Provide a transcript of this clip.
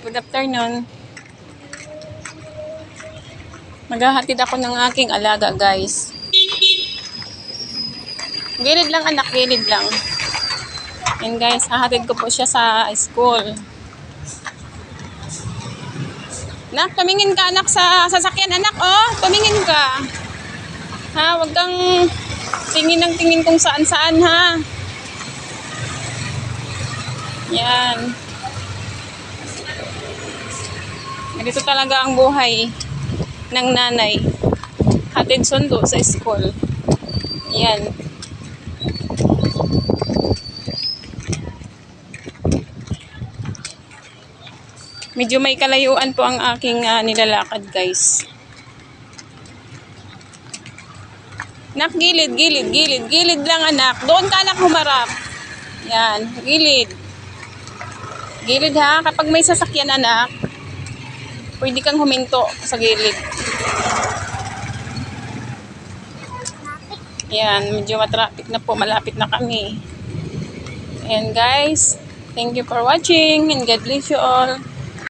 Good afternoon. Maghahatid ako ng aking alaga, guys. Gilid lang anak, gilid lang. And guys, hahatid ko po siya sa school. Nak, tumingin ka anak sa sasakyan anak, oh. Tumingin ka. Ha, wag kang tingin ng tingin kung saan-saan ha. Yan. Ganito talaga ang buhay ng nanay. Hatid sundo sa school. Yan. Medyo may kalayuan po ang aking nilalakad, guys. Nak, gilid, gilid, gilid. Gilid lang, anak. Doon ka, anak, humarap. Yan, gilid. Gilid, ha? Kapag may sasakyan, anak, pwede kang huminto sa gilid. Yan, medyo matraffic na po. Malapit na kami. And guys, thank you for watching and God bless you all.